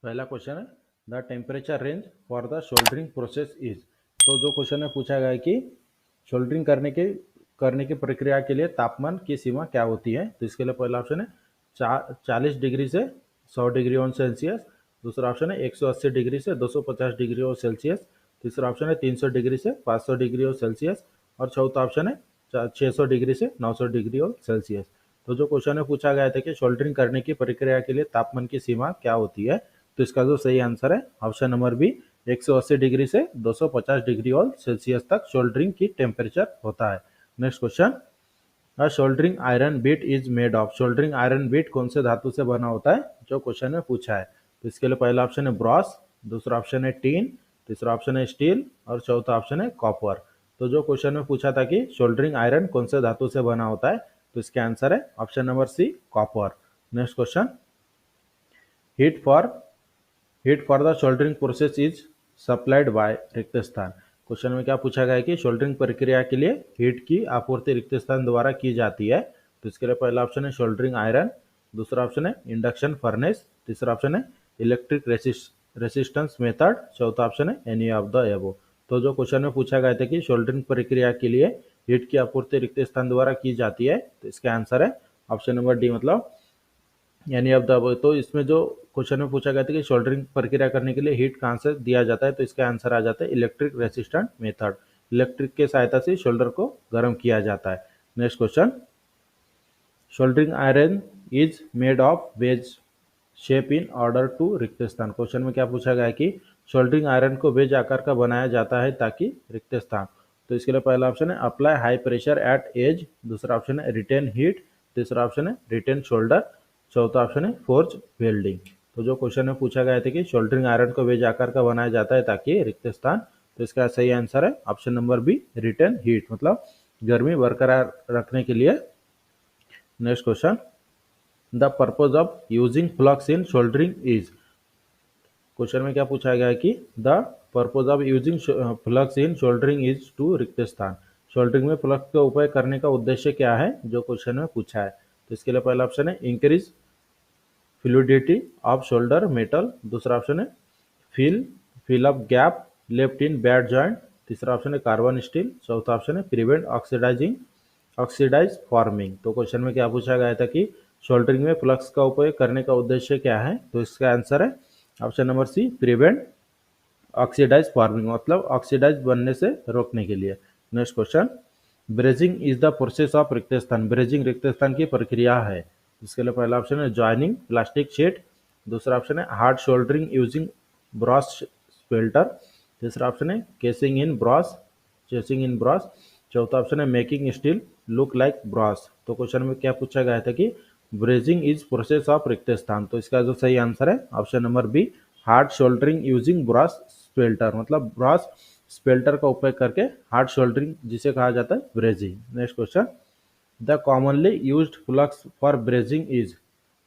पहला क्वेश्चन है the temperature range for the soldering process is. तो जो क्वेश्चन में पूछा गया है कि शोल्डरिंग करने की प्रक्रिया के लिए तापमान की सीमा क्या होती है। तो इसके लिए पहला ऑप्शन है 40 डिग्री से 100 डिग्री ऑन सेल्सियस। दूसरा ऑप्शन है 180 डिग्री से 250 डिग्री ऑन सेल्सियस। तीसरा ऑप्शन है 300 डिग्री से 500 डिग्री ऑन सेल्सियस। और चौथा ऑप्शन है 600 डिग्री से 900 डिग्री ऑन सेल्सियस। तो जो क्वेश्चन में पूछा गया था कि शोल्डरिंग करने की प्रक्रिया के लिए तापमान की सीमा क्या होती है, तो इसका जो सही आंसर है ऑप्शन नंबर बी 180 डिग्री से 250 डिग्री और सेल्सियस तक शोल्डरिंग की टेम्परेचर होता है। Next question, a soldering iron bit is made of. Soldering iron bit कौन से धातु से बना होता है, जो क्वेश्चन में पूछा है। तो इसके लिए पहला ऑप्शन है ब्रॉस, दूसरा ऑप्शन है टीन, तीसरा ऑप्शन है स्टील और चौथा ऑप्शन है कॉपर। तो जो क्वेश्चन में पूछा था कि शोल्डरिंग आयरन कौन से धातु से बना होता है, तो इसका आंसर है option number C copper. Next question, heat for heat for the soldering process is supplied by रिक्त स्थान। क्वेश्चन में क्या पूछा गया है कि शोल्डरिंग प्रक्रिया के लिए हीट की आपूर्ति रिक्त स्थान द्वारा की जाती है। तो इसके लिए पहला ऑप्शन है शोल्डरिंग आयरन, दूसरा ऑप्शन है इंडक्शन फर्नेस, तीसरा ऑप्शन है इलेक्ट्रिक रेसिस्टेंस मेथड, चौथा ऑप्शन है एनी ऑफ द एबो। तो जो क्वेश्चन में पूछा गया था कि शोल्डरिंग प्रक्रिया के लिए हीट की आपूर्ति रिक्त स्थान द्वारा की जाती है, तो इसका आंसर है ऑप्शन नंबर डी, मतलब यानी अब तो इसमें जो क्वेश्चन में पूछा गया था कि सोल्डरिंग प्रक्रिया करने के लिए हीट कहाँ से दिया जाता है, तो इसका आंसर आ जाता है इलेक्ट्रिक रेसिस्टेंट मेथड। इलेक्ट्रिक के सहायता से शोल्डर को गर्म किया जाता है। Next question, soldering iron is made of wedge shape in order to रिक्त स्थान। क्वेश्चन में क्या पूछा गया है कि सोल्डरिंग आयरन को वेज आकार का बनाया जाता है ताकि रिक्त स्थान। तो इसके लिए पहला ऑप्शन है apply high pressure at edge, दूसरा ऑप्शन है रिटेन हीट, तीसरा ऑप्शन है रिटेन शोल्डर, चौथा ऑप्शन है फोर्ज वेल्डिंग। तो जो क्वेश्चन में पूछा गया था कि शोल्डरिंग आयरन को वेज आकार का बनाया जाता है ताकि रिक्त स्थान, तो इसका सही आंसर है option number B retain heat, मतलब गर्मी बरकरार रखने के लिए। Next question, the purpose of using flux in soldering is. Question में क्या पूछा गया है कि the purpose of using flux in soldering is to रिक्त स्थान। शोल्डरिंग में फ्लक्स का उपयोग करने का उद्देश्य क्या है, जो क्वेश्चन में पूछा है। तो इसके लिए पहला ऑप्शन है increase fluidity of solder metal, दूसरा ऑप्शन है fill fill up gap left in bad joint, तीसरा ऑप्शन है कार्बन स्टील, चौथा ऑप्शन है प्रिवेंट ऑक्सीडाइज फॉर्मिंग। तो क्वेश्चन में क्या पूछा गया था कि शोल्डरिंग में फ्लक्स का उपयोग करने का उद्देश्य क्या है, तो इसका आंसर है option number C prevent oxidize forming, मतलब ऑक्सीडाइज बनने से रोकने के लिए। Next question, brazing is the process of रिक्त स्थान। ब्रेजिंग रिक्त स्थान की प्रक्रिया है। इसके लिए पहला ऑप्शन है जॉइनिंग प्लास्टिक शीट, दूसरा ऑप्शन है हार्ड शोल्डरिंग यूजिंग ब्रॉस स्पेल्टर, तीसरा ऑप्शन है चेसिंग इन ब्रॉस, चौथा ऑप्शन है making steel look like Bros. तो क्वेश्चन में क्या पूछा गया था कि ब्रेजिंग इज प्रोसेस ऑफ रिक्त स्थान, तो इसका जो सही आंसर है option number B hard soldering using brass spelter, मतलब ब्रॉस स्पेल्टर का उपयोग करके हार्ड शोल्डरिंग जिसे कहा जाता है brazing. Next question, the commonly used flux for brazing is.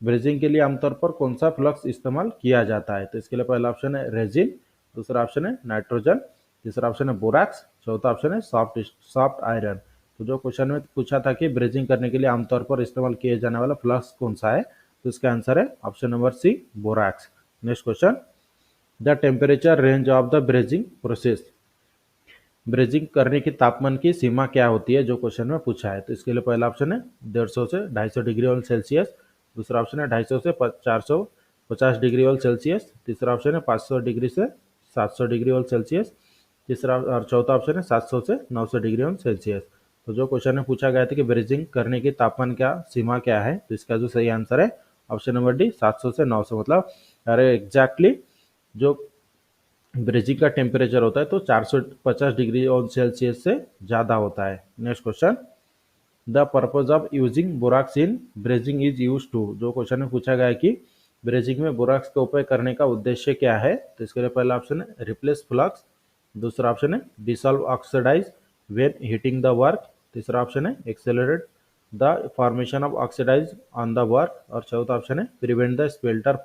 Brazing के लिए आमतौर पर कौन सा फ्लक्स इस्तेमाल किया जाता है। तो इसके लिए पहला ऑप्शन है रेजिन, दूसरा ऑप्शन है नाइट्रोजन, तीसरा ऑप्शन है बोराक्स, चौथा ऑप्शन है सॉफ्ट आयरन। तो जो क्वेश्चन में पूछा था कि ब्रेजिंग करने के लिए आमतौर पर इस्तेमाल किया जाने वाला फ्लक्स कौन सा है, तो इसका आंसर है option number C borax. Next question, the temperature range of the brazing process. Brazing करने की तापमान की सीमा क्या होती है, जो क्वेश्चन में पूछा है। तो इसके लिए पहला ऑप्शन है 150 से 250 डिग्री ऑन सेल्सियस, दूसरा ऑप्शन है 250 से 450 डिग्री ऑन सेल्सियस, तीसरा ऑप्शन है 500 डिग्री से 700 डिग्री ऑन सेल्सियस, तीसरा और चौथा ऑप्शन है 700 से 900 डिग्री ऑन सेल्सियस। तो जो क्वेश्चन में पूछा गया था कि ब्रेजिंग करने की तापमान क्या सीमा क्या है, तो इसका जो सही आंसर है ऑप्शन नंबर डी 700 से 900, मतलब अरे एग्जैक्टली जो ब्रेजिंग का टेम्परेचर होता है तो 450 डिग्री ऑन सेल्सियस से ज़्यादा होता है। Next question, the purpose of using borax in brazing is use to. जो क्वेश्चन में पूछा गया है कि ब्रेजिंग में बोराक्स का उपयोग करने का उद्देश्य क्या है, तो इसके लिए पहला ऑप्शन है रिप्लेस फ्लक्स, दूसरा ऑप्शन है dissolve oxidize when heating the work, तीसरा ऑप्शन है accelerate the formation of oxidize on the work, और चौथा ऑप्शन है prevent the spelter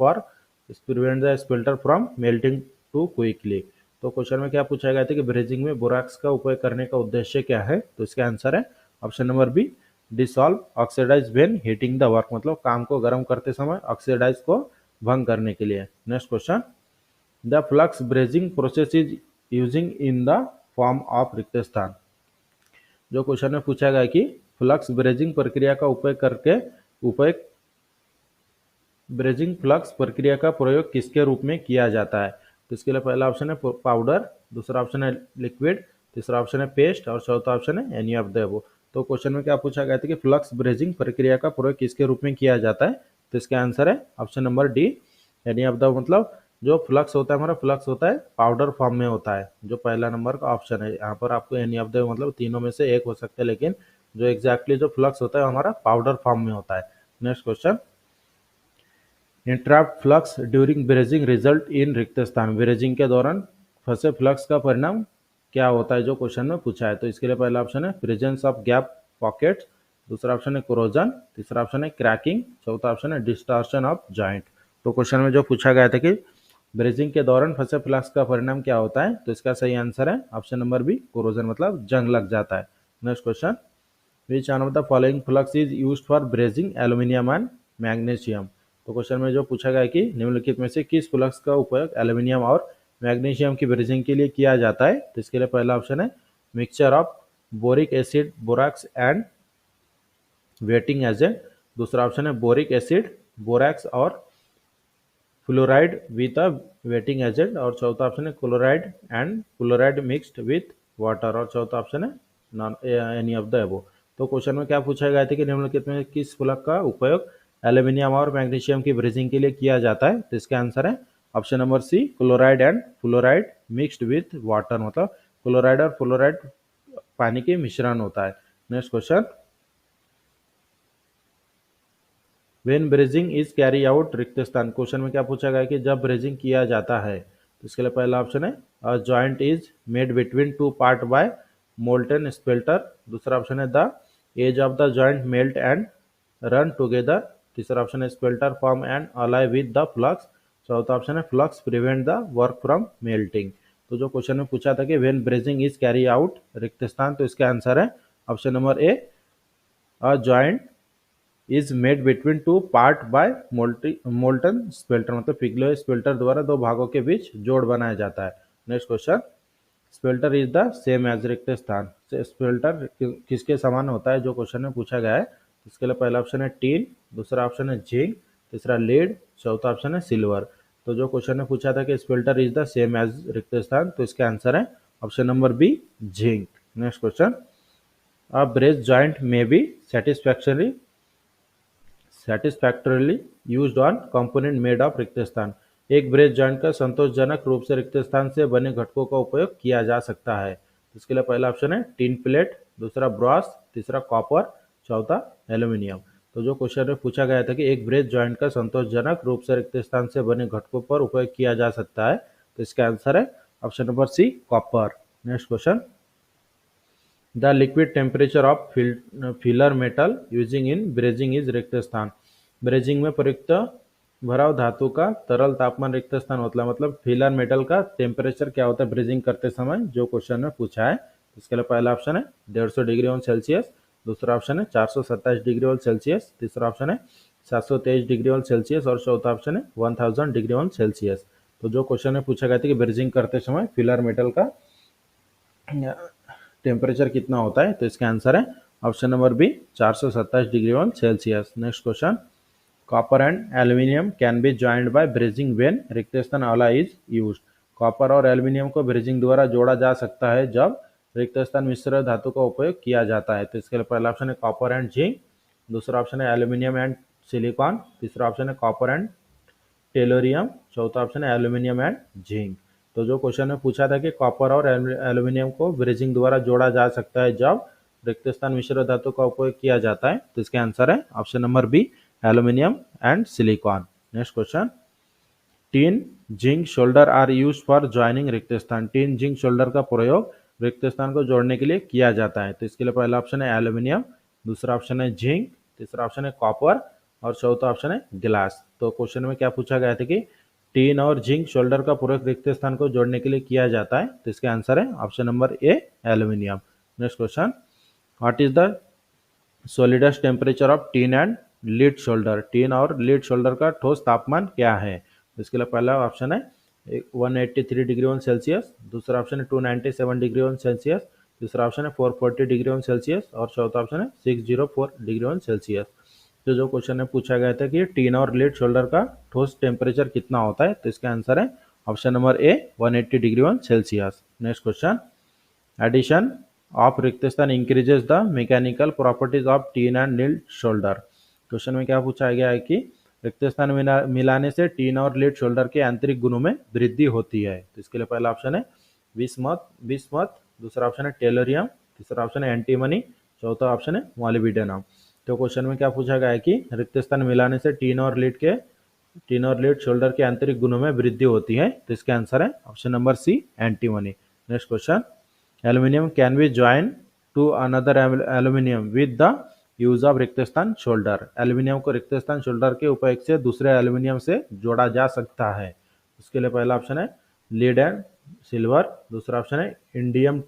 from melting too quickly. तो क्वेश्चन में क्या पूछा गया था कि ब्रेजिंग में बोराक्स का उपयोग करने का उद्देश्य क्या है, तो इसका आंसर है option number B dissolve oxidize when heating the work, मतलब काम को गर्म करते समय ऑक्सीडाइज को भंग करने के लिए। Next question, the flux brazing process is using in the form of रिक्त स्थान। जो क्वेश्चन में पूछा गया कि फ्लक्स ब्रेजिंग प्रक्रिया का उपयोग करके उपयोग ब्रेजिंग फ्लक्स प्रक्रिया का प्रयोग किसके रूप में किया जाता है। तो इसके लिए पहला ऑप्शन है पाउडर, दूसरा ऑप्शन है लिक्विड, तीसरा ऑप्शन है पेस्ट और चौथा ऑप्शन है एनी ऑफ द अबव। तो क्वेश्चन में क्या पूछा गया था कि फ्लक्स ब्रेजिंग प्रक्रिया का प्रयोग किसके रूप में किया जाता है। तो इसका आंसर है option number D, any of the. मतलब जो फ्लक्स होता है हमारा, फ्लक्स होता है पाउडर फॉर्म में होता है, जो पहला नंबर का ऑप्शन है। यहाँ पर आपको एनी ऑफ द मतलब तीनों में से एक हो सकता है, लेकिन जो एग्जैक्टली जो फ्लक्स होता है हमारा पाउडर फॉर्म में होता है। Next question, entrapped flux during brazing result in रिक्त स्थान। ब्रेजिंग के दौरान फंसे फ्लक्स का परिणाम क्या होता है, जो क्वेश्चन में पूछा है। तो इसके लिए पहला ऑप्शन है प्रेजेंस ऑफ गैप पॉकेट्स, दूसरा ऑप्शन है कोरोजन, तीसरा ऑप्शन है क्रैकिंग, चौथा ऑप्शन है डिस्टॉर्शन ऑफ जॉइंट। तो क्वेश्चन में जो पूछा गया था कि ब्रेजिंग के दौरान फंसे फ्लक्स का परिणाम क्या होता है, तो इसका सही आंसर है ऑप्शन नंबर बी, कोरोजन, मतलब जंग लग जाता है। Next question, which one of the following flux is used for brazing aluminium and magnesium. तो क्वेश्चन में जो पूछा गया है कि निम्नलिखित में से किस फ्लक्स का उपयोग एल्यूमिनियम और मैग्नीशियम की ब्रेजिंग के लिए किया जाता है। तो इसके लिए पहला ऑप्शन है mixture of boric acid, borax and waiting agent, दूसरा ऑप्शन है बोरिक एसिड, बोरैक्स और fluoride with a waiting agent, और चौथा ऑप्शन है chloride and fluoride mixed with water, और चौथा ऑप्शन है non any of the above. तो क्वेश्चन में क्या पूछा गया था कि निम्नलिखित में किस फ्लक्स का उपयोग एल्यूमिनियम और मैग्नीशियम की ब्रेजिंग के लिए किया जाता है। तो इसका आंसर है option number C, chloride and fluoride mixed with water, मतलब क्लोराइड और फ्लोराइड पानी के मिश्रण होता है। Next question, when brazing is carry out रिक्त स्थान। क्वेश्चन में क्या पूछा गया कि जब ब्रेजिंग किया जाता है। तो इसके लिए पहला ऑप्शन है a joint is made between two part by molten spelter, दूसरा ऑप्शन है the edge of the joint melt and run together, तीसरा ऑप्शन है spelter form and alloy with the flux, चौथा ऑप्शन है flux prevent the work from melting. तो जो question में पूछा था कि when brazing is carry out रिक्त स्थान, तो इसका आंसर है option number A, a joint is made between two part by molten spelter, मतलब पिघले हुए स्पेल्टर द्वारा दो भागों के बीच जोड़ बनाया जाता है। Next question, spelter is the same as रिक्त स्थान। स्पेल्टर किसके समान होता है, जो क्वेश्चन में पूछा गया है। इसके लिए पहला ऑप्शन है टीन, दूसरा ऑप्शन है जिंक, तीसरा लीड, चौथा ऑप्शन है सिल्वर। तो जो क्वेश्चन में पूछा था कि spelter is the same as रिक्त स्थान, तो इसका आंसर है option number B, zinc. Next question, a brazed joint may be satisfactorily used on component made of रिक्त स्थान। एक ब्रेस जॉइंट का संतोषजनक रूप से रिक्त स्थान से बने घटकों का उपयोग किया जा सकता है। इसके लिए पहला ऑप्शन है टिन प्लेट, दूसरा ब्रॉस, तीसरा कॉपर, चौथा एल्यूमिनियम। तो जो क्वेश्चन में पूछा गया था कि एक ब्रेस जॉइंट का संतोषजनक रूप से रिक्त स्थान से बने घटकों पर उपयोग किया जा सकता है, तो इसका आंसर है option number C, copper. Next question, the liquid temperature of filler metal using in brazing is रिक्त स्थान। ब्रेजिंग में प्रयुक्त भराव धातु का तरल तापमान रिक्त स्थान होता है, मतलब फिलर मेटल का टेम्परेचर क्या होता है ब्रेजिंग करते समय, जो क्वेश्चन में पूछा है। इसके लिए पहला ऑप्शन है 150 डिग्री ऑन सेल्सियस, दूसरा ऑप्शन है 427 डिग्री ऑन सेल्सियस, तीसरा ऑप्शन है 723 डिग्री ऑन सेल्सियस, और चौथा ऑप्शन है 1000 डिग्री ऑन सेल्सियस। तो जो क्वेश्चन में पूछा गया था कि ब्रेजिंग करते समय फिलर मेटल का टेम्परेचर कितना होता है, तो इसका आंसर है option number B, 427 degree on Celsius. Next question, copper and aluminium can be joined by brazing when रिक्त स्थान अलाइ इज यूज्ड। कॉपर और एल्यूमिनियम को ब्रेजिंग द्वारा जोड़ा जा सकता है जब रिक्त स्थान मिश्र धातु का उपयोग किया जाता है। तो इसके लिए पहला ऑप्शन है कॉपर एंड जिंक, दूसरा ऑप्शन है एल्यूमिनियम एंड सिलिकॉन, तीसरा ऑप्शन है कॉपर एंड टेलोरियम, चौथा ऑप्शन है एल्यूमिनियम एंड जिंक। तो जो क्वेश्चन में पूछा था कि कॉपर और एल्यूमिनियम को ब्रेजिंग द्वारा जोड़ा जा सकता है जब रिक्त स्थान मिश्र धातु का उपयोग किया जाता है, तो इसका आंसर है option number B, aluminium and silicon. Next question, tin zinc solder are use for joining रिक्त स्थान। टीन जिंक शोल्डर का प्रयोग रिक्त स्थान को जोड़ने के लिए किया जाता है। तो इसके लिए पहला ऑप्शन है एल्यूमिनियम, दूसरा ऑप्शन है जिंक, तीसरा ऑप्शन है कॉपर, और चौथा ऑप्शन है गिलास। तो क्वेश्चन में क्या पूछा गया था कि टीन और जिंक शोल्डर का प्रयोग रिक्त स्थान को जोड़ने के लिए किया जाता है, तो इसका आंसर है option number A, aluminium. Next question, what is the solidus temperature of tin and lead shoulder, tin और लीड शोल्डर का ठोस तापमान क्या है? तो इसके लिए पहला ऑप्शन है 183 डिग्री ऑन सेल्सियस, दूसरा ऑप्शन है 297 डिग्री ऑन सेल्सियस, तीसरा ऑप्शन है 440 डिग्री ऑन सेल्सियस और चौथा ऑप्शन है 604 डिग्री ऑन सेल्सियस। तो जो क्वेश्चन है पूछा गया था कि टिन और लीड शोल्डर का ठोस टेम्परेचर कितना होता है, तो इसका आंसर है option number A 180 degree on Celsius. Next question, addition of रिक्तस्थान increases the mechanical properties of tin and lead solder. Question में क्या पूछा गया है कि रिक्तस्थान मिलाने से टीन और लीड शोल्डर के आंतरिक गुणों में वृद्धि होती है। तो इसके लिए पहला ऑप्शन है विस्मत, दूसरा ऑप्शन है टेलोरियम, तीसरा ऑप्शन है एंटीमनी, चौथा ऑप्शन है मॉलिब्डेनम। तो क्वेश्चन में क्या पूछा गया है कि रिक्तस्थान मिलाने से टीन और लीड शोल्डर के आंतरिक गुणों में वृद्धि होती है। तो इसका आंसर है option number C antimony. Next question, aluminium can be join to another aluminium with the use of रिक्तस्थान शोल्डर। एल्यूमिनियम को रिक्तस्थान शोल्डर के उपयोग से दूसरे एल्यूमिनियम से जोड़ा जा सकता है। उसके लिए पहला ऑप्शन है लीड एंड सिल्वर, दूसरा ऑप्शन है इंडियम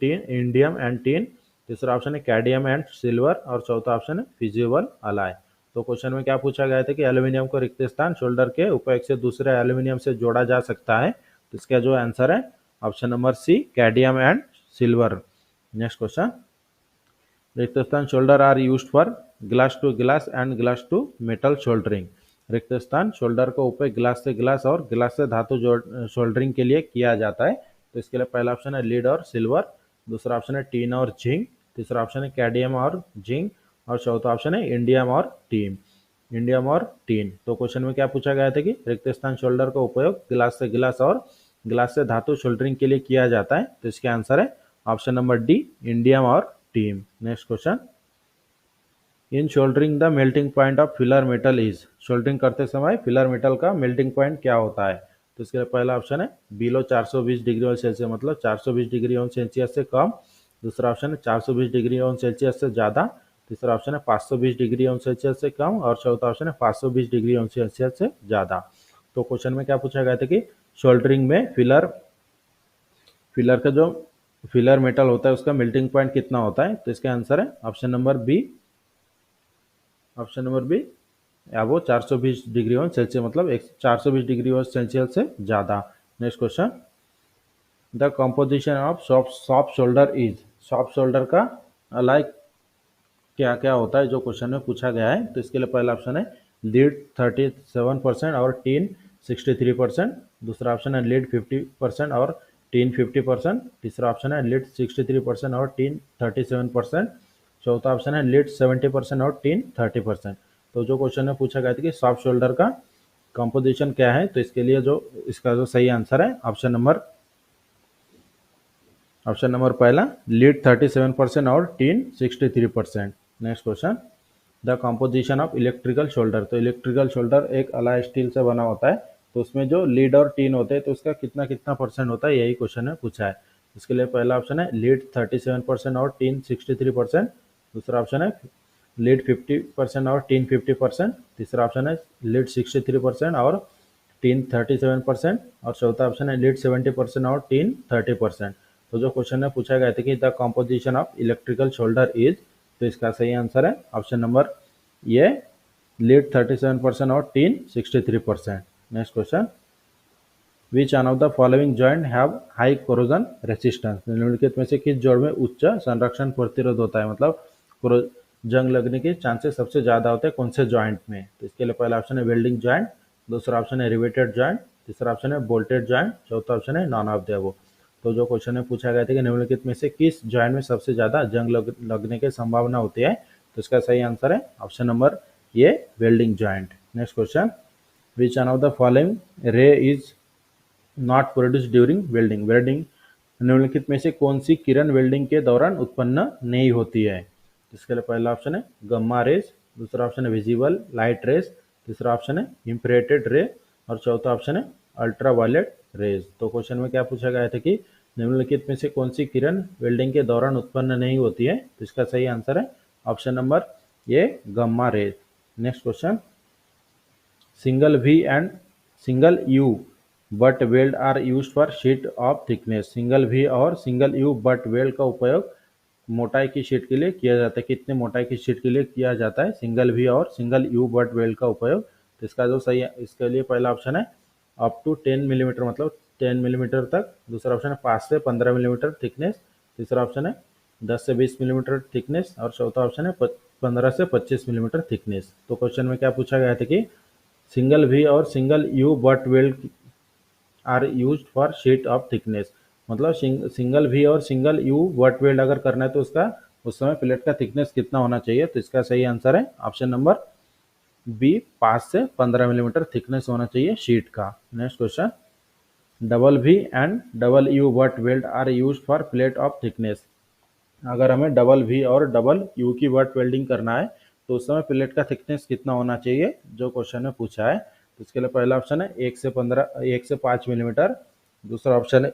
एंड टीन, तीसरा ऑप्शन है कैडमियम एंड सिल्वर और चौथा ऑप्शन है फिजिबल अलाय। तो क्वेश्चन में क्या पूछा गया था कि एल्यूमिनियम को रिक्तस्थान शोल्डर के उपयोग से दूसरे एल्यूमिनियम से जोड़ा जा सकता है। तो इसका जो आंसर है option number C cadmium and silver. Next question, रिक्तस्थान solder are used for glass to glass and glass to metal soldering. रिक्तस्थान शोल्डर का उपयोग ग्लास से ग्लास और ग्लास से धातु शोल्डरिंग के लिए किया जाता है। तो इसके लिए पहला ऑप्शन है लीड और सिल्वर, दूसरा ऑप्शन है टीन और जिंक, तीसरा ऑप्शन है कैडमियम और जिंक और चौथा ऑप्शन है इंडियम और टीन। तो क्वेश्चन में क्या पूछा गया था कि रिक्तस्थान शोल्डर का उपयोग ग्लास से ग्लास और ग्लास से धातु शोल्डरिंग के लिए किया जाता है। तो इसका आंसर है ऑप्शन नंबर डी इंडियम और team. Next question, in soldering the melting point of filler metal is. Soldering करते समय फिलर मेटल का मेल्टिंग पॉइंट क्या होता है? तो इसके लिए पहला ऑप्शन है बिलो 420 डिग्री ऑन सेल्सियस, मतलब 420 डिग्री ऑन सेल्सियस से कम, दूसरा ऑप्शन है 420 डिग्री ऑन सेल्सियस से ज़्यादा, तीसरा ऑप्शन है 520 डिग्री ऑन सेल्सियस से कम और चौथा ऑप्शन है 520 डिग्री ऑन सेल्सियस से ज़्यादा। तो क्वेश्चन में क्या पूछा गया था कि शोल्डरिंग में फिलर का जो फिलर मेटल होता है उसका मेल्टिंग पॉइंट कितना होता है? तो इसका आंसर है ऑप्शन नंबर बी या वो 420 डिग्री ऑन सेल्सियस, मतलब 420 डिग्री ऑन सेल्सियस से ज़्यादा। Next question, the composition of soft shoulder is. Soft shoulder का लाइक क्या क्या होता है जो क्वेश्चन में पूछा गया है? तो इसके लिए पहला ऑप्शन है लीड 37% और टीन 63%, दूसरा ऑप्शन है लीड 50% और टीन 50%, तीसरा ऑप्शन है लीड 63% और टीन 37%, चौथा ऑप्शन है लीड 70% और टीन 30%। तो जो क्वेश्चन में पूछा गया था कि सॉफ्ट शोल्डर का कंपोजिशन क्या है, तो इसके लिए इसका जो सही आंसर है ऑप्शन नंबर पहला लीड 37% और tin 63%। Next question, the composition of electrical shoulder. तो इलेक्ट्रिकल शोल्डर एक अलाय स्टील से बना होता है, तो उसमें जो लीड और टीन होते हैं तो उसका कितना कितना परसेंट होता है, यही क्वेश्चन में पूछा है। इसके लिए पहला ऑप्शन है लीड 37% और टीन 63%, दूसरा ऑप्शन है लीड 50% और टीन 50%, तीसरा ऑप्शन है लीड 63% और टीन 37% और चौथा ऑप्शन है लीड 70% और टीन 30%। तो जो क्वेश्चन में पूछा गया था कि the composition of electrical shoulder is, तो इसका सही आंसर है ऑप्शन नंबर ये लीड 37% और tin 63%। Next question, which one of the following joint have high corrosion resistance. निम्नलिखित में से किस जोड़ में उच्च संरक्षण प्रतिरोध होता है, मतलब जंग लगने के चांसेस सबसे ज़्यादा होते हैं कौन से जॉइंट में? तो इसके लिए पहला ऑप्शन है वेल्डिंग जॉइंट, दूसरा ऑप्शन है रिवेटेड जॉइंट, तीसरा ऑप्शन है बोल्टेड जॉइंट, चौथा ऑप्शन है नॉन ऑफ द अबव। तो जो क्वेश्चन में पूछा गया था कि निम्नलिखित में से किस जॉइंट में सबसे ज़्यादा जंग लगने की संभावना होती है, तो इसका सही आंसर है option number A welding joint. Next question, which one of the following ray is not produce during welding. निम्नलिखित में से कौन सी किरण वेल्डिंग के दौरान उत्पन्न नहीं होती है? इसके लिए पहला ऑप्शन है गम्मा रेज, दूसरा ऑप्शन है विजिबल लाइट रेज, तीसरा ऑप्शन है इंफ्रारेड रे और चौथा ऑप्शन है अल्ट्रावायलेट रेज। तो क्वेश्चन में क्या पूछा गया था कि निम्नलिखित में से कौन सी किरण वेल्डिंग के दौरान उत्पन्न नहीं होती है? तो इसका सही आंसर है ऑप्शन नंबर ये gamma rays. Next question, single V and single U butt weld are used for sheet of thickness. Single V और सिंगल यू बट वेल्ड का उपयोग मोटाई की शीट के लिए किया जाता है, कितने मोटाई की शीट के लिए किया जाता है सिंगल वी और सिंगल यू बट वेल्ड का उपयोग। तो इसका जो सही है, इसके लिए पहला ऑप्शन है अप टू 10 मिलीमीटर, मतलब 10 मिलीमीटर तक। दूसरा ऑप्शन है 5 से 15 मिलीमीटर थिकनेस। तीसरा ऑप्शन है 10 से 20 मिलीमीटर थिकनेस। और चौथा ऑप्शन है 15 से 25 मिलीमीटर थिकनेस। तो क्वेश्चन में क्या पूछा गया था कि सिंगल वी और single U butt weld are used for sheet of thickness, मतलब सिंगल वी और सिंगल यू बट वेल्ड अगर करना है तो उसका उस समय प्लेट का थिकनेस कितना होना चाहिए। तो इसका सही आंसर है ऑप्शन नंबर बी, 5 से 15 मिलीमीटर थिकनेस होना चाहिए शीट का। Next question, double V and double U butt weld are used for plate of thickness. अगर हमें डबल वी और डबल यू की बट वेल्डिंग करना है तो उस समय प्लेट का थिकनेस कितना होना चाहिए, जो क्वेश्चन में पूछा है। तो इसके लिए पहला ऑप्शन है 1 से 5 मिलीमीटर। दूसरा ऑप्शन है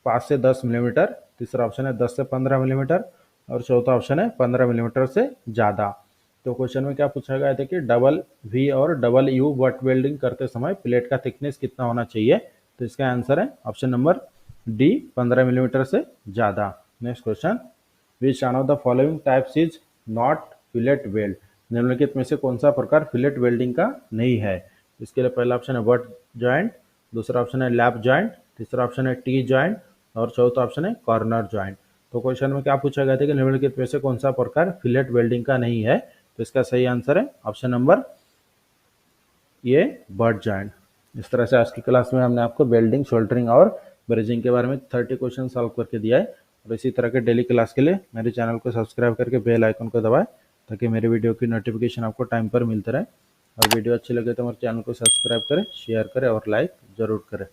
5 से 10 मिलीमीटर। तीसरा ऑप्शन है 10 से 15 मिलीमीटर। और चौथा ऑप्शन है 15 मिलीमीटर से ज़्यादा। तो क्वेश्चन में क्या पूछा गया था कि डबल वी और डबल यू बट वेल्डिंग करते समय प्लेट का थिकनेस कितना होना चाहिए। तो इसका आंसर है ऑप्शन नंबर डी, 15 मिलीमीटर से ज़्यादा। Next question, which one of the following types is not fillet weld. निम्नलिखित में से कौन सा प्रकार फिलेट वेल्डिंग का नहीं है। इसके लिए पहला ऑप्शन है बट जॉइंट। दूसरा ऑप्शन है लैप जॉइंट। तीसरा ऑप्शन है टी जॉइंट। और चौथा ऑप्शन है कॉर्नर जॉइंट। तो क्वेश्चन में क्या पूछा गया था कि निम्नलिखित में से कौन सा प्रकार फिलेट वेल्डिंग का नहीं है। तो इसका सही आंसर है ऑप्शन नंबर ये, बट जॉइंट। इस तरह से आज की क्लास में हमने आपको वेल्डिंग, सोल्डरिंग और ब्रेजिंग के बारे में 30 क्वेश्चन सॉल्व करके दिया है। और इसी तरह के डेली क्लास के लिए मेरे चैनल को सब्सक्राइब करके बेल आइकन को दबाएं ताकि मेरे वीडियो की नोटिफिकेशन आपको टाइम पर मिलते रहे। और वीडियो अच्छी लगे तो हमारे चैनल को सब्सक्राइब करें, शेयर करें और लाइक ज़रूर करें।